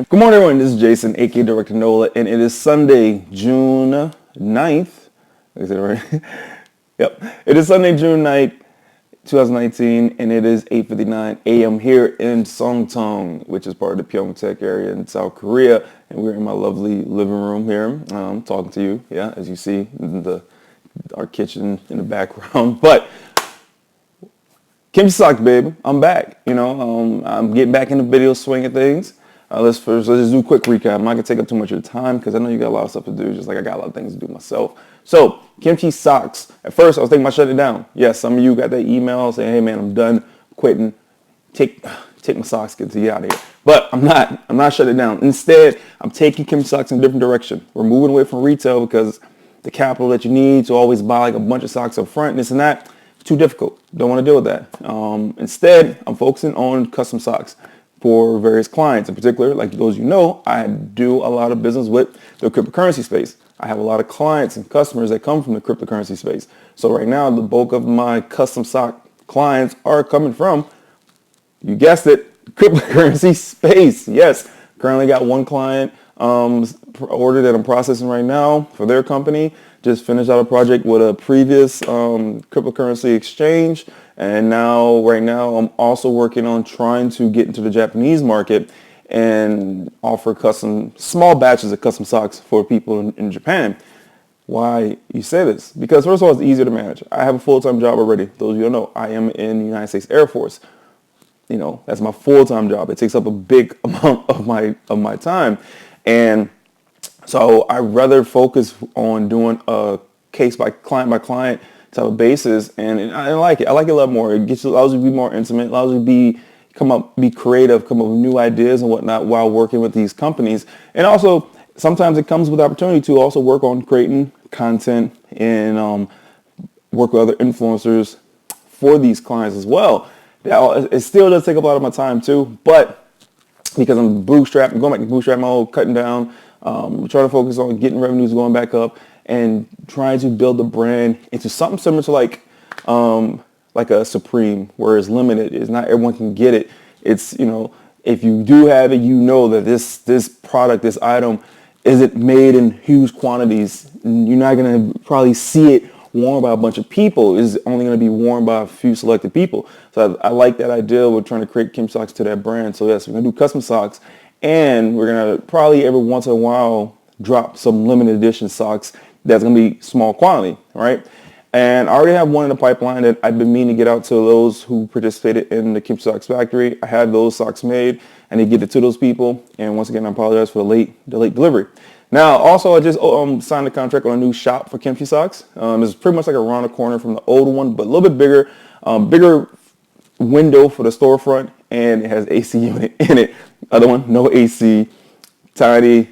Good morning, everyone. This is Jason, aka Director Nola, and it is Sunday, June 9th. Is it right? Yep. It is Sunday, June 9th, 2019, and it is 8:59 a.m. here in Songtong, which is part of the Pyeongtaek area in South Korea. And we're in my lovely living room here, talking to you. Yeah, as you see, our kitchen in the background. But Kimchi Socks, baby, I'm back. I'm getting back in the video swing of things. Let's just do a quick recap. I'm not going to take up too much of your time because I know you got a lot of stuff to do, just like I got a lot of things to do myself. So, Kimchi Socks. At first, I was thinking about shutting it down. Yes, some of you got that email saying, hey, man, I'm done quitting. Take my socks, get out of here. But I'm not shutting it down. Instead, I'm taking Kimchi Socks in a different direction. We're moving away from retail because the capital that you need to always buy like a bunch of socks up front and this and that, too difficult. Don't want to deal with that. Instead, I'm focusing on custom socks for various clients. In particular, like those I do a lot of business with the cryptocurrency space. I have a lot of clients and customers that come from the cryptocurrency space. So right now, the bulk of my custom sock clients are coming from, you guessed it, cryptocurrency space. Yes, currently got one client order that I'm processing right now for their company. Just finished out a project with a previous cryptocurrency exchange. And right now, I'm also working on trying to get into the Japanese market and offer small batches of custom socks for people in Japan. Why you say this? Because first of all, it's easier to manage. I have a full-time job already. Those of you don't know, I am in the United States Air Force. That's my full-time job. It takes up a big amount of my time. And so I rather focus on doing a case by client type of basis, and I like it. I like it a lot more. It allows you to be more intimate, allows you to be creative, come up with new ideas and whatnot while working with these companies. And also, sometimes it comes with opportunity to also work on creating content and work with other influencers for these clients as well. It still does take up a lot of my time too, but because I'm going back to bootstrap mode, cutting down, trying to focus on getting revenues going back up and trying to build the brand into something similar to like a Supreme, where it's limited. It's not everyone can get it. It's, if you do have it, that this product, this item isn't made in huge quantities. You're not going to probably see it worn by a bunch of people. It's only going to be worn by a few selected people. So I like that idea. We're trying to create Kimchi Socks to that brand. So yes, we're going to do custom socks, and we're going to probably every once in a while drop some limited edition socks that's going to be small quantity, right? And I already have one in the pipeline that I've been meaning to get out to those who participated in the Kimchi Socks factory. I had those socks made, and they get it to those people. And once again, I apologize for the late delivery. Now, also, I just signed a contract on a new shop for Kimchi Socks. It's pretty much like around the corner from the old one, but a little bit bigger, bigger window for the storefront, and it has AC unit in it. Other one, no AC, tiny,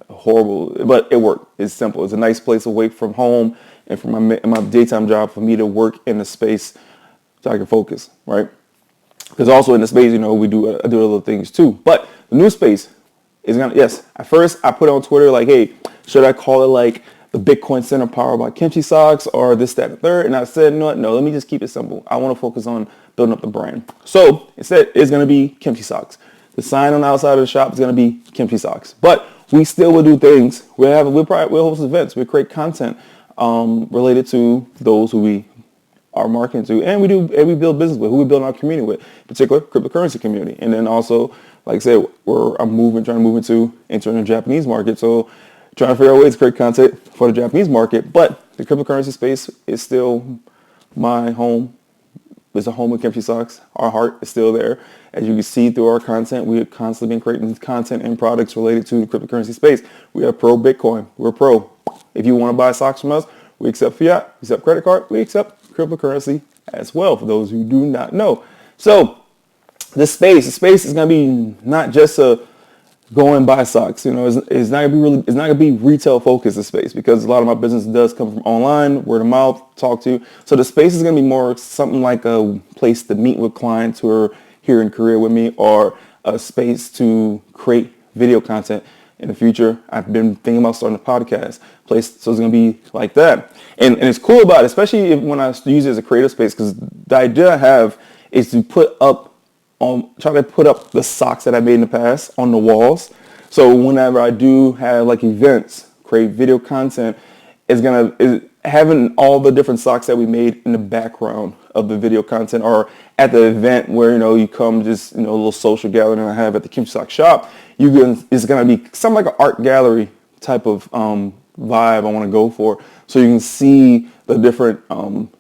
horrible, but it worked. It's simple. It's a nice place away from home and from my daytime job for me to work in the space so I can focus, right? Because also in the space, I do other things too. But the new space is at first I put it on Twitter like, hey, should I call it like the Bitcoin Center powered by Kimchi Socks or this, that, and the third? And I said, no, let me just keep it simple. I want to focus on building up the brand. So instead, it's going to be Kimchi Socks. The sign on the outside of the shop is going to be Kimchi Socks. But we still will do things. We'll host events. We create content related to those who we are marketing to, and we build business with, who we build our community with, particular cryptocurrency community. And then also, like I said, trying to move into entering the Japanese market. So trying to figure out ways to create content for the Japanese market. But the cryptocurrency space is still my home. It's a home of Kimchi Socks. Our heart is still there. As you can see through our content, we have constantly been creating content and products related to the cryptocurrency space. We are pro Bitcoin. We're pro. If you want to buy socks from us, we accept fiat, we accept credit card, we accept cryptocurrency as well, for those who do not know. So the space is going to be not just a go and buy socks. It's not gonna be retail focused, the space, because a lot of my business does come from online, word of mouth, talk to. So the space is gonna be more something like a place to meet with clients who are here in Korea with me, or a space to create video content in the future. I've been thinking about starting a podcast place, so it's gonna be like that. And it's cool about it, especially when I use it as a creative space, because the idea I have is to try to put up the socks that I made in the past on the walls. So whenever I do have like events, create video content, is having all the different socks that we made in the background of the video content, or at the event where you come, just a little social gathering I have at the Kimchi sock shop. It's gonna be something like an art gallery type of vibe I want to go for, so you can see the different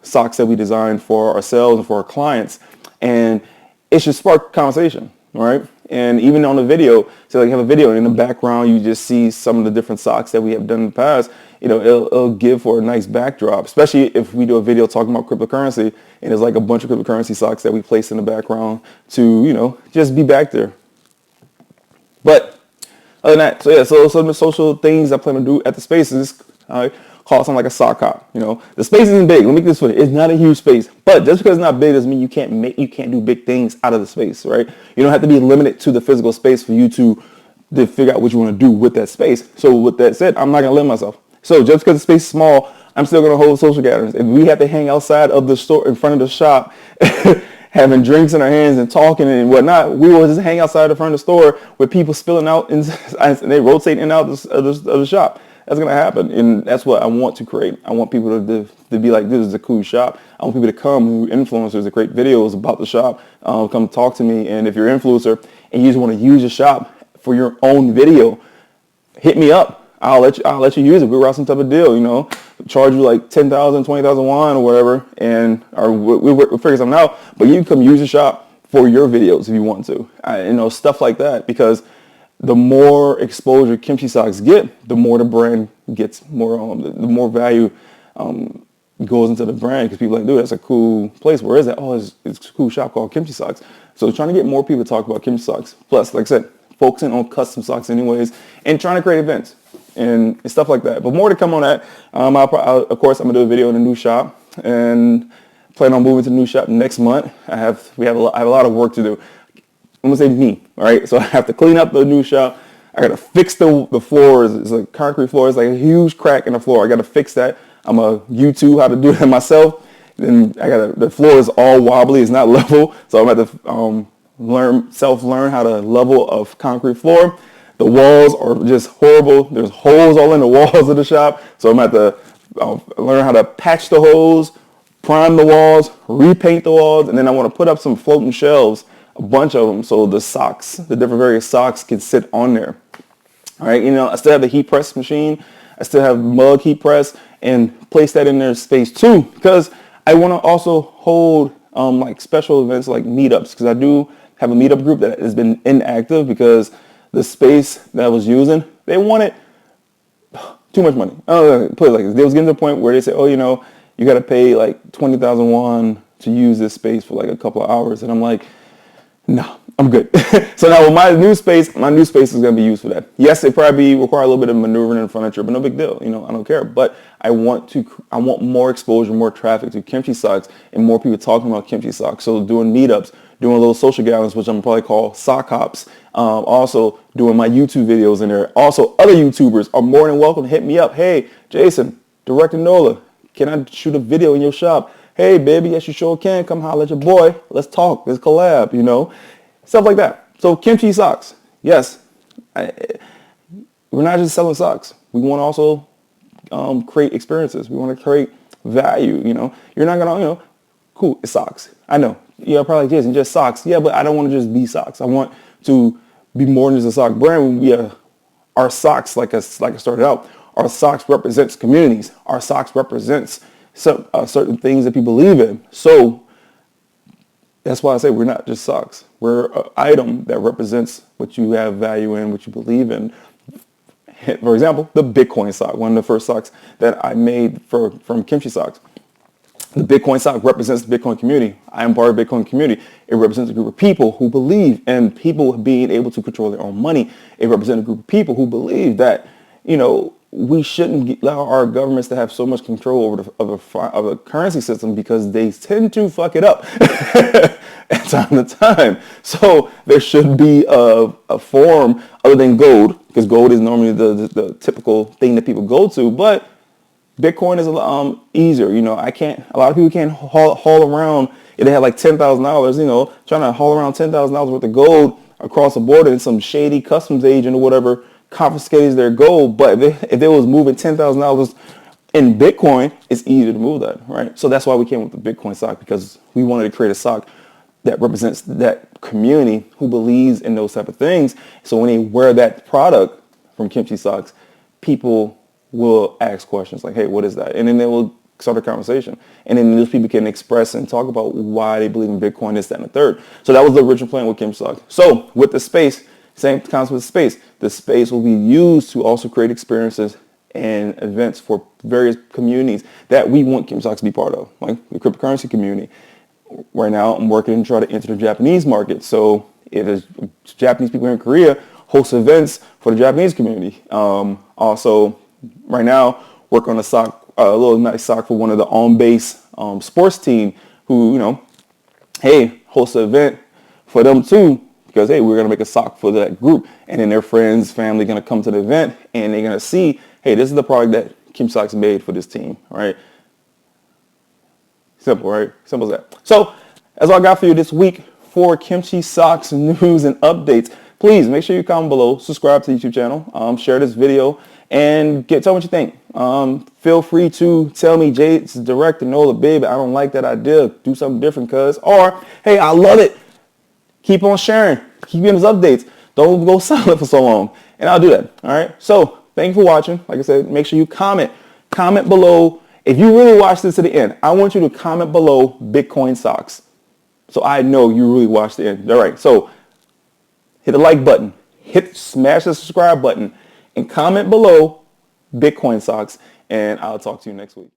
socks that we designed for ourselves and for our clients, and it should spark conversation, right? And even on the video, so like you have a video and in the background, you just see some of the different socks that we have done in the past. It'll give for a nice backdrop, especially if we do a video talking about cryptocurrency and there's like a bunch of cryptocurrency socks that we place in the background to, just be back there. But other than that, so yeah, so some of the social things I plan to do at the space is call something like a sock hop. The space isn't big. Let me make this clear. It's not a huge space, but just because it's not big doesn't mean you can't do big things out of the space, right? You don't have to be limited to the physical space for you to figure out what you want to do with that space. So with that said, I'm not gonna limit myself. So just because the space is small, I'm still gonna hold social gatherings. If we have to hang outside of the store in front of the shop, having drinks in our hands and talking and whatnot, we will just hang outside the front of the store with people spilling out and they rotate in and out of the shop. That's going to happen, and that's what I want to create. I want people to be like, this is a cool shop. I want people to come who influencers to create videos about the shop, come talk to me. And if you're an influencer and you just want to use your shop for your own video, hit me up. I'll let you use it. We'll route some type of deal, charge you like 10,000, 20,000 won or whatever, and we'll figure something out. But you can come use the shop for your videos if you want to, stuff like that, because the more exposure Kimchi socks get, the more the brand gets more, the more value goes into the brand, because people are like, dude, that's a cool place. Where is that? Oh, it's a cool shop called Kimchi Socks. So trying to get more people to talk about Kimchi Socks. Plus, like I said, focusing on custom socks anyways, and trying to create events and stuff like that. But more to come on that. Of course, I'm gonna do a video in the new shop, and plan on moving to the new shop next month. I have a lot of work to do. I'm gonna say me, all right? So I have to clean up the new shop. I gotta fix the floors. It's like concrete floor. It's like a huge crack in the floor. I gotta fix that. I'm gonna YouTube how to do that myself. Then the floor is all wobbly. It's not level. So I'm gonna have to self-learn how to level a concrete floor. The walls are just horrible. There's holes all in the walls of the shop. So I'm gonna have to learn how to patch the holes, prime the walls, repaint the walls, and then I want to put up some floating shelves, a bunch of them, so the socks, the different various socks, can sit on there. All right, I still have the heat press machine. I still have mug heat press, and place that in their space too, because I want to also hold like special events like meetups, because I do have a meetup group that has been inactive because the space that I was using, they wanted too much money. Put it like this. They was getting to the point where they said, oh, you got to pay like 20,000 won to use this space for like a couple of hours, and I'm like, no, I'm good. So now with my new space is going to be used for that. Yes, it probably require a little bit of maneuvering and furniture, but no big deal. I don't care. But I want more exposure, more traffic to Kimchi Socks, and more people talking about Kimchi Socks. So doing meetups, doing little social gatherings, which I'm probably call sock hops. Also doing my YouTube videos in there. Also, other YouTubers are more than welcome to hit me up. Hey, Jason, Director Nola, can I shoot a video in your shop? Hey, baby, yes, you sure can. Come holler at your boy. Let's talk. Let's collab, Stuff like that. So Kimchi Socks. Yes. We're not just selling socks. We want to also create experiences. We want to create value, You're not going to, cool, it's socks. I know. You're probably like, Jason, just socks. Yeah, but I don't want to just be socks. I want to be more than just a sock brand. Our socks, like I started out, our socks represents communities. Our socks represents certain things that people believe in. So that's why I say we're not just socks. We're an item that represents what you have value in, what you believe in. For example, the Bitcoin sock, one of the first socks that I made from Kimchi Socks. The Bitcoin sock represents the Bitcoin community. I am part of the Bitcoin community. It represents a group of people who believe in people being able to control their own money. It represents a group of people who believe that, we shouldn't allow our governments to have so much control over the currency system, because they tend to fuck it up at time to time. So there should be a form other than gold, because gold is normally the typical thing that people go to. But Bitcoin is easier. A lot of people can't haul around. If they have like $10,000, trying to haul around $10,000 worth of gold across the border and some shady customs agent or whatever confiscates their gold. But if they was moving $10,000 in Bitcoin, it's easier to move that, right? So that's why we came with the Bitcoin sock, because we wanted to create a sock that represents that community who believes in those type of things. So when they wear that product from Kimchi Socks, people will ask questions like, hey, what is that? And then they will start a conversation. And then those people can express and talk about why they believe in Bitcoin, this, that, and the third. So that was the original plan with Kimchi Socks. So with the space, same concept with space. The space will be used to also create experiences and events for various communities that we want Kimchi Socks to be part of, like the cryptocurrency community. Right now, I'm working to try to enter the Japanese market. So if there's Japanese people in Korea, host events for the Japanese community. Also, right now, work on a little nice sock for one of the on-base sports team who, hey, host an event for them too, because, hey, we're going to make a sock for that group. And then their friends, family going to come to the event, and they're going to see, hey, this is the product that Kimchi Socks made for this team, right? Simple, right? Simple as that. So that's all I got for you this week for Kimchi Socks news and updates. Please make sure you comment below, subscribe to the YouTube channel, share this video, and tell me what you think. Feel free to tell me, Jay, it's direct and Nola, baby, I don't like that idea. Do something different, cuz. Or, hey, I love it. Keep on sharing. Keep getting those updates. Don't go silent for so long. And I'll do that. All right. So thank you for watching. Like I said, make sure you comment. Comment below. If you really watched this to the end, I want you to comment below Bitcoin Socks, so I know you really watched the end. All right. So hit the like button. Smash the subscribe button. And comment below Bitcoin Socks. And I'll talk to you next week.